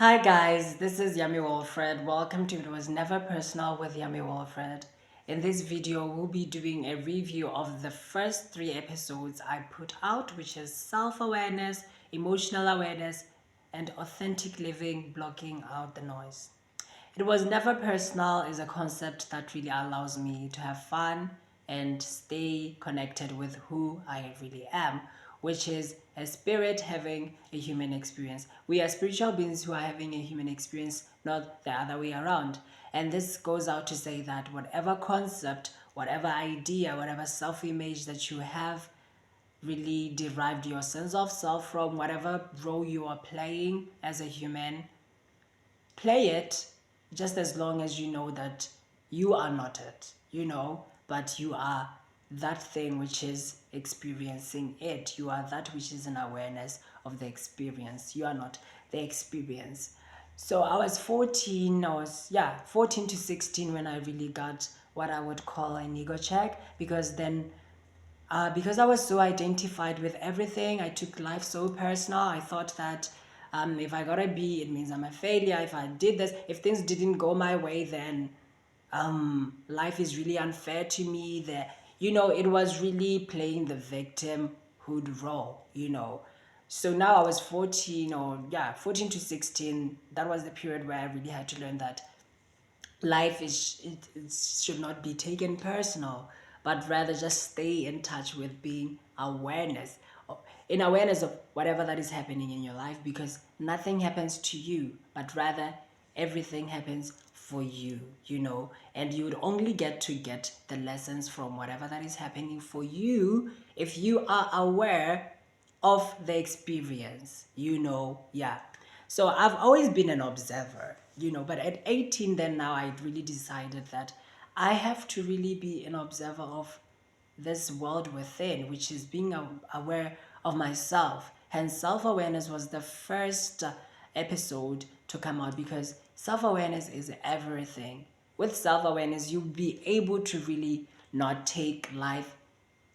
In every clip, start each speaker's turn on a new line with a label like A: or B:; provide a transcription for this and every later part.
A: Hi guys, this is Yummy Wilfred. Welcome to It Was Never Personal with Yummy Wilfred. In this video, we'll be doing a review of the first 3 episodes I put out, which is self-awareness, emotional awareness, and authentic living, blocking out the noise. It was never personal is a concept that really allows me to have fun and stay connected with who I really am, which is a spirit having a human experience. We are spiritual beings who are having a human experience, not the other way around. And this goes out to say that whatever concept, whatever idea, whatever self-image that you have really derived your sense of self from, whatever role you are playing as a human, play it just as long as you know that you are not it, but you are that thing which is experiencing it. You are that which is an awareness of the experience. You are not the experience. So I was 14, 14 to 16 when I really got what I would call an ego check, because I was so identified with everything. I took life so personal. I thought that if I got a B, it means I'm a failure. If I did this, if things didn't go my way, then life is really unfair to me. It was really playing the victimhood role. So now I was 14 to 16. That was the period where I really had to learn that life it should not be taken personal, but rather just stay in touch with being in awareness of whatever that is happening in your life, because nothing happens to you, but rather everything happens for you, and you would only get the lessons from whatever that is happening for you if you are aware of the experience. So I've always been an observer, but at 18 then now I really decided that I have to really be an observer of this world within, which is being aware of myself. Hence, self-awareness was the first episode to come out, because self-awareness is everything. With self-awareness, you'll be able to really not take life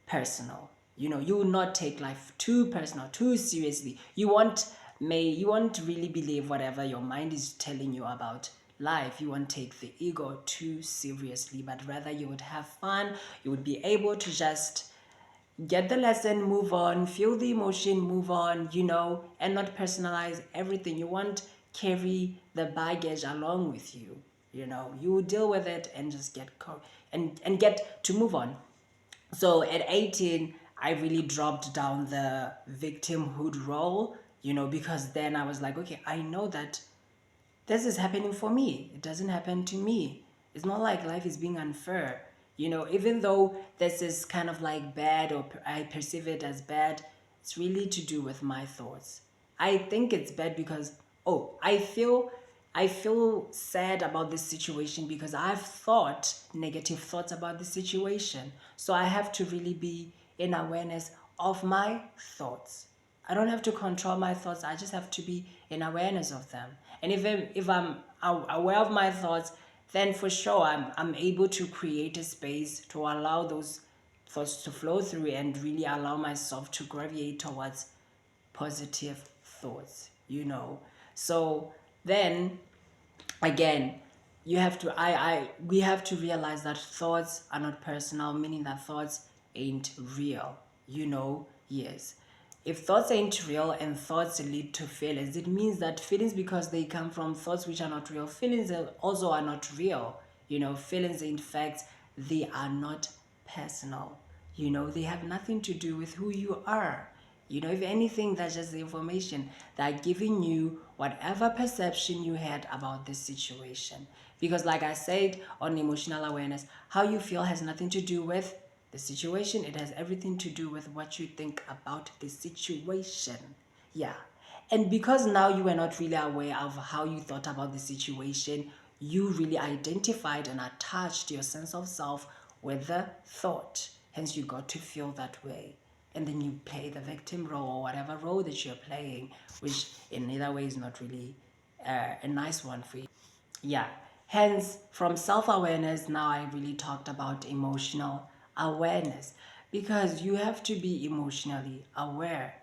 A: personal. You will not take life too personal, too seriously. You won't really believe whatever your mind is telling you about life. You won't take the ego too seriously, but rather you would have fun. You would be able to just get the lesson, move on, feel the emotion, move on, and not personalize everything. You won't carry the baggage along with you. You will deal with it and just and get to move on. So at 18, I really dropped down the victimhood role, because then I was like, okay, I know that this is happening for me. It doesn't happen to me. It's not like life is being unfair. Even though this is kind of like bad, or I perceive it as bad, it's really to do with my thoughts. I think it's bad because, I feel sad about this situation because I've thought negative thoughts about the situation. So I have to really be in awareness of my thoughts. I don't have to control my thoughts. I just have to be in awareness of them. And if I'm aware of my thoughts, then for sure I'm able to create a space to allow those thoughts to flow through and really allow myself to gravitate towards positive thoughts. So then again, you have to I we have to realize that thoughts are not personal, meaning that thoughts ain't real. Yes, if thoughts ain't real and thoughts lead to feelings, it means that feelings, because they come from thoughts which are not real, feelings also are not real. Feelings, in fact, they are not personal. They have nothing to do with who you are. If anything, that's just the information that giving you whatever perception you had about this situation. Because like I said on emotional awareness, how you feel has nothing to do with the situation. It has everything to do with what you think about the situation. Yeah. And because now you were not really aware of how you thought about the situation, you really identified and attached your sense of self with the thought. Hence, you got to feel that way. And then you play the victim role or whatever role that you're playing, which in either way is not really a nice one for you. Yeah. Hence, from self-awareness, now I really talked about emotional awareness, because you have to be emotionally aware,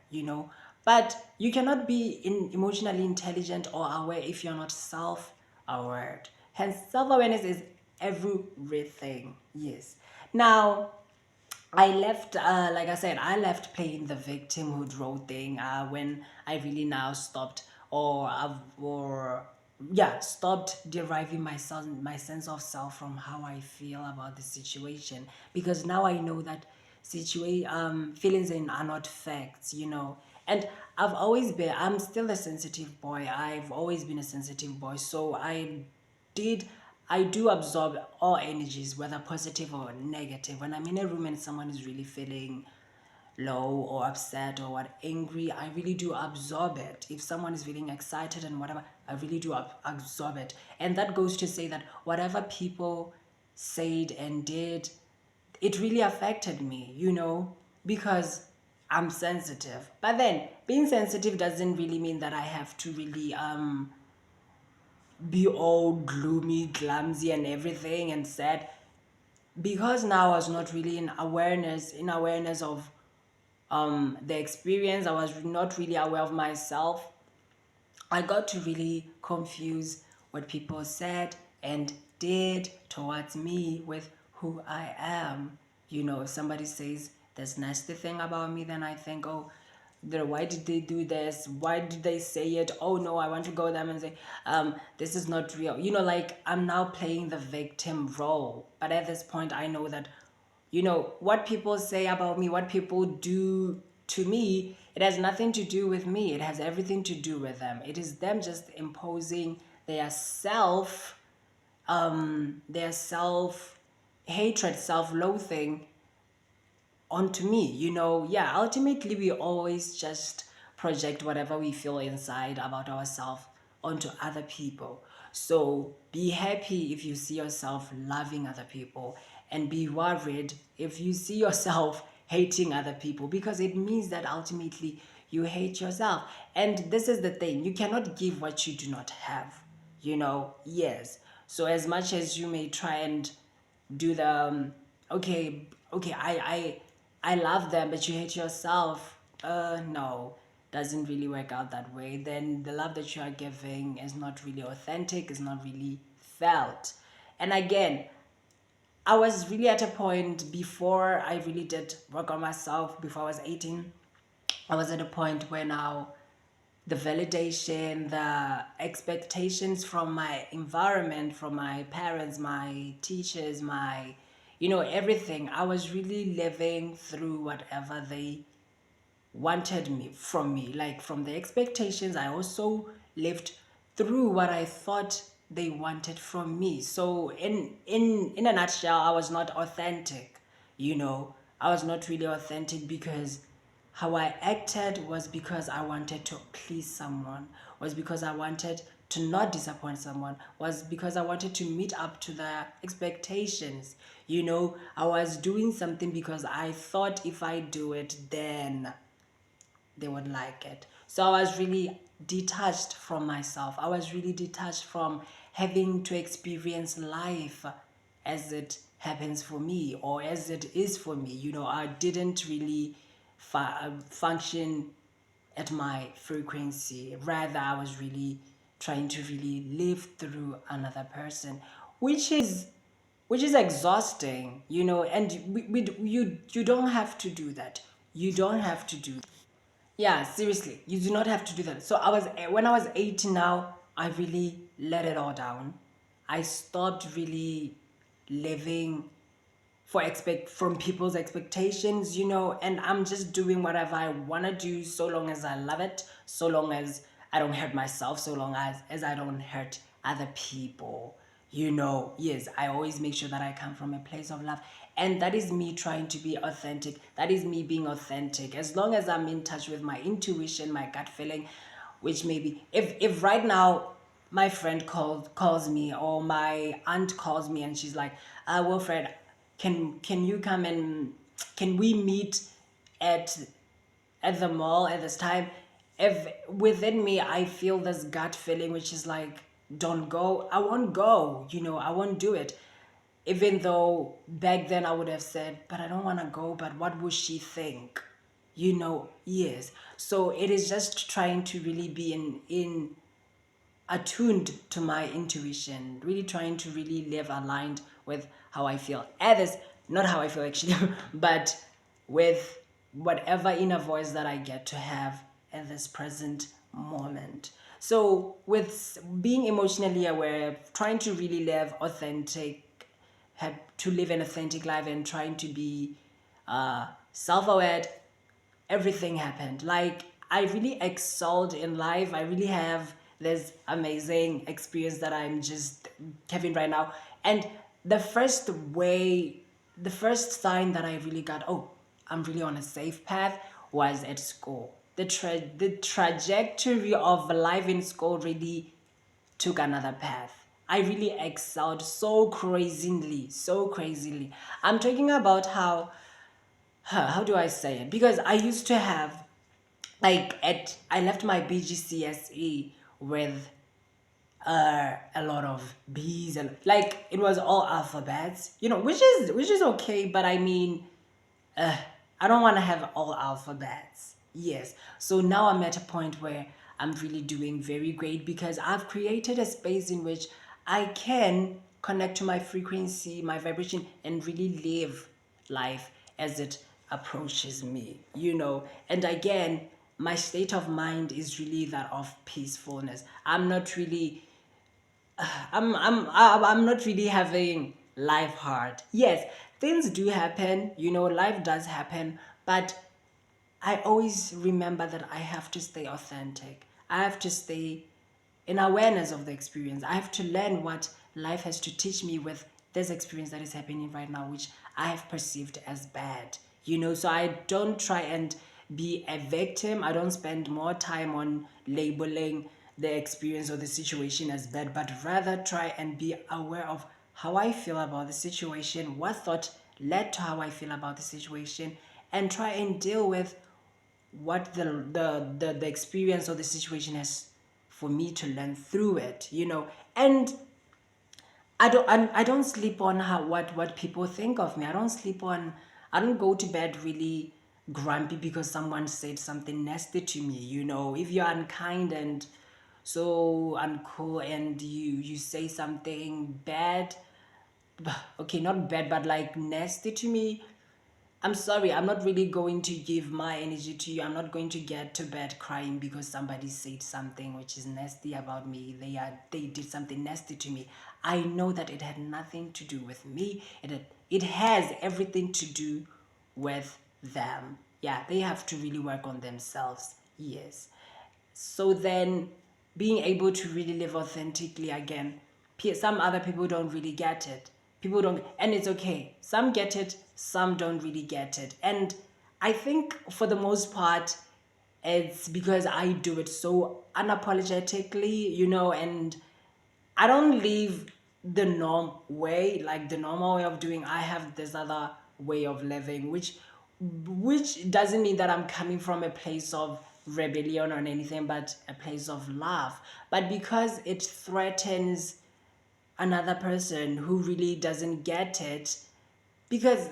A: But you cannot be emotionally intelligent or aware if you're not self-aware. Hence, self-awareness is everything. Yes. Now, I left, like I said, I left playing the victimhood role thing when I really now stopped, or yeah, stopped deriving my sense of self from how I feel about the situation, because now I know that feelings are not facts, and I'm still a sensitive boy. I've always been a sensitive boy, so did I do absorb all energies, whether positive or negative. When I'm in a room and someone is really feeling low or upset or what angry, I really do absorb it. If someone is feeling excited and whatever, I really do absorb it. And that goes to say that whatever people said and did, it really affected me, because I'm sensitive. But then being sensitive doesn't really mean that I have to really be all gloomy, clumsy, and everything and sad, because now I was not really in awareness of the experience. I was not really aware of myself. I got to really confuse what people said and did towards me with who I am. If somebody says this nasty thing about me, then I think, oh, why did they do this? Why did they say it? Oh no, I want to go them and say, this is not real. Like I'm now playing the victim role. But at this point, I know that what people say about me, what people do to me, it has nothing to do with me. It has everything to do with them. It is them just imposing their self hatred, self-loathing onto me. Yeah, ultimately we always just project whatever we feel inside about ourselves onto other people. So be happy if you see yourself loving other people, and be worried if you see yourself hating other people, because it means that ultimately you hate yourself. And this is the thing, you cannot give what you do not have. Yes. So as much as you may try and do the okay, I love them, but you hate yourself, no, doesn't really work out that way. Then the love that you are giving is not really authentic, is not really felt. And again, I was really at a point before I really did work on myself. Before I was 18, I was at a point where now the validation, the expectations from my environment, from my parents, my teachers, everything. I was really living through whatever they wanted me from me. Like from the expectations, I also lived through what I thought they wanted from me. So in a nutshell, I was not authentic. I was not really authentic, because how I acted was because I wanted to please someone, was because I wanted to not disappoint someone, was because I wanted to meet up to their expectations. I was doing something because I thought if I do it, then they would like it. So I was really detached from myself. I was really detached from having to experience life as it happens for me, or as it is for me. I didn't really function at my frequency. Rather, I was really trying to really live through another person, which is exhausting, and you don't have to do that. You don't have to do. Yeah, seriously, you do not have to do that. So when I was 18 now, I really let it all down. I stopped really living from people's expectations, and I'm just doing whatever I want to do, so long as I love it, so long as I don't hurt myself, so long as I don't hurt other people. Yes, I always make sure that I come from a place of love, and that is me trying to be authentic. That is me being authentic. As long as I'm in touch with my intuition, my gut feeling, which maybe if right now my friend calls me, or my aunt calls me and she's like, Wilfred, can you come and can we meet at the mall at this time? If within me I feel this gut feeling which is like, don't go, I won't go. I won't do it. Even though back then I would have said, but I don't want to go, but what would she think? Yes. So it is just trying to really be in attuned to my intuition, really trying to really live aligned with how I feel. Others, not how I feel actually, but with whatever inner voice that I get to have at this present moment. So, with being emotionally aware, trying to really live authentic, have to live an authentic life and trying to be self-aware, everything happened. Like, I really excelled in life. I really have this amazing experience that I'm just having right now. And the first way, the first sign that I really got, oh, I'm really on a safe path, was at school. The trajectory of life in school really took another path. I really excelled so crazily, so crazily. I'm talking about how do I say it? Because I used to have, like, I left my BGCSE with a lot of B's, and like it was all alphabets, which is okay, but I mean, I don't want to have all alphabets. Yes. So now I'm at a point where I'm really doing very great because I've created a space in which I can connect to my frequency, my vibration, and really live life as it approaches me. And again, my state of mind is really that of peacefulness. I'm not really having life hard. Yes, things do happen, life does happen, but I always remember that I have to stay authentic. I have to stay in awareness of the experience. I have to learn what life has to teach me with this experience that is happening right now, which I have perceived as bad. So I don't try and be a victim. I don't spend more time on labeling the experience or the situation as bad, but rather try and be aware of how I feel about the situation, what thought led to how I feel about the situation, and try and deal with what the experience or the situation has for me to learn through it. And I don't sleep on how what people think of me. I don't go to bed really grumpy because someone said something nasty to me. If you're unkind and so uncool and you say something bad, okay, not bad, but like nasty to me, I'm sorry, I'm not really going to give my energy to you. I'm not going to get to bed crying because somebody said something which is nasty about me. They did something nasty to me. I know that it had nothing to do with me. It has everything to do with them. Yeah, they have to really work on themselves. Yes. So then, being able to really live authentically again, some other people don't really get it. People don't, and it's okay. Some get it, some don't really get it. And I think for the most part, it's because I do it so unapologetically, and I don't live the normal way of doing. I have this other way of living, which doesn't mean that I'm coming from a place of rebellion or anything, but a place of love. But because it threatens another person who really doesn't get it, because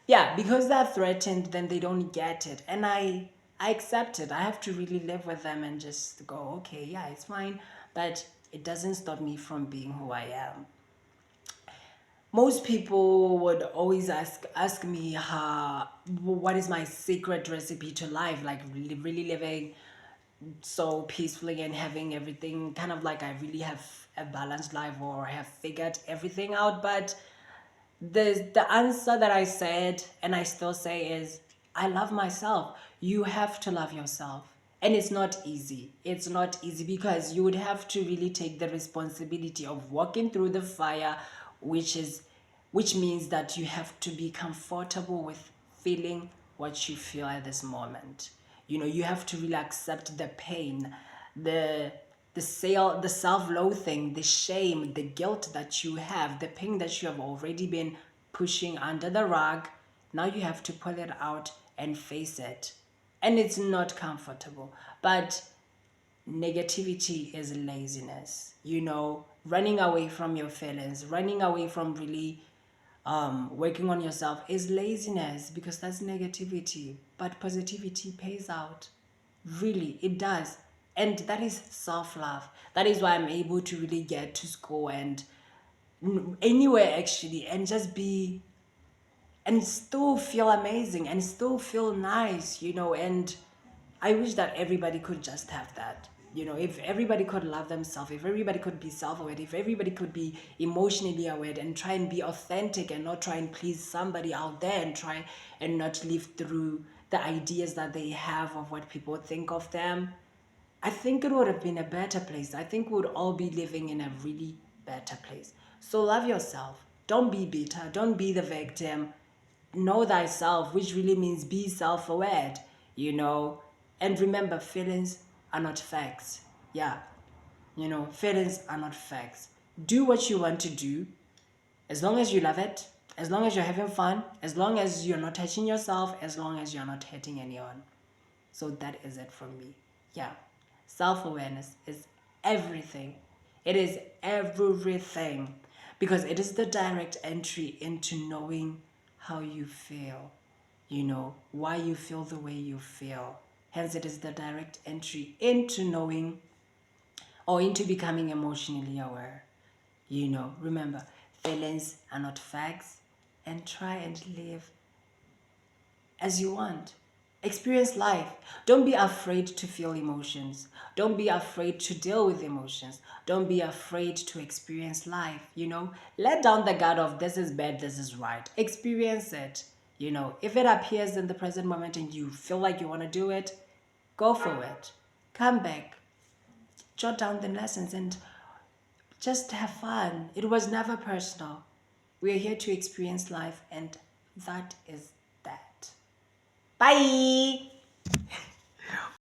A: yeah, because they're threatened, then they don't get it, and I accept it. I have to really live with them and just go, okay, yeah, it's fine, but it doesn't stop me from being who I am. Most people would always ask me what is my secret recipe to life, like really living so peacefully and having everything kind of like I really have a balanced life or have figured everything out. But the answer that I said and I still say is, I love myself. You have to love yourself. And it's not easy. It's not easy because you would have to really take the responsibility of walking through the fire, which is which means that you have to be comfortable with feeling what you feel at this moment. You have to really accept the pain, the the self-loathing, the shame, the guilt that you have, the pain that you have already been pushing under the rug. Now you have to pull it out and face it. And it's not comfortable. But negativity is laziness, running away from your feelings, running away from really working on yourself is laziness, because that's negativity. But positivity pays out. Really, it does. And that is self-love. That is why I'm able to really get to school and anywhere actually, and just be, and still feel amazing and still feel nice, and I wish that everybody could just have that. If everybody could love themselves, if everybody could be self-aware, if everybody could be emotionally aware and try and be authentic and not try and please somebody out there and try and not live through the ideas that they have of what people think of them, I think it would have been a better place. I think we would all be living in a really better place. So love yourself. Don't be bitter. Don't be the victim. Know thyself, which really means be self aware, you know. And remember, feelings are not facts. Yeah, feelings are not facts. Do what you want to do, as long as you love it, as long as you're having fun, as long as you're not touching yourself, as long as you're not hurting anyone. So that is it from me. Yeah. Self awareness is everything. It is everything, because it is the direct entry into knowing how you feel, why you feel the way you feel. Hence, it is the direct entry into knowing or into becoming emotionally aware. Remember, feelings are not facts, and try and live as you want. Experience life. Don't be afraid to feel emotions. Don't be afraid to deal with emotions. Don't be afraid to experience life. Let down the guard of this is bad, this is right. Experience it. If it appears in the present moment and you feel like you want to do it, go for it. Come back, jot down the lessons, and just have fun. It was never personal. We're here to experience life, and that is that. Bye.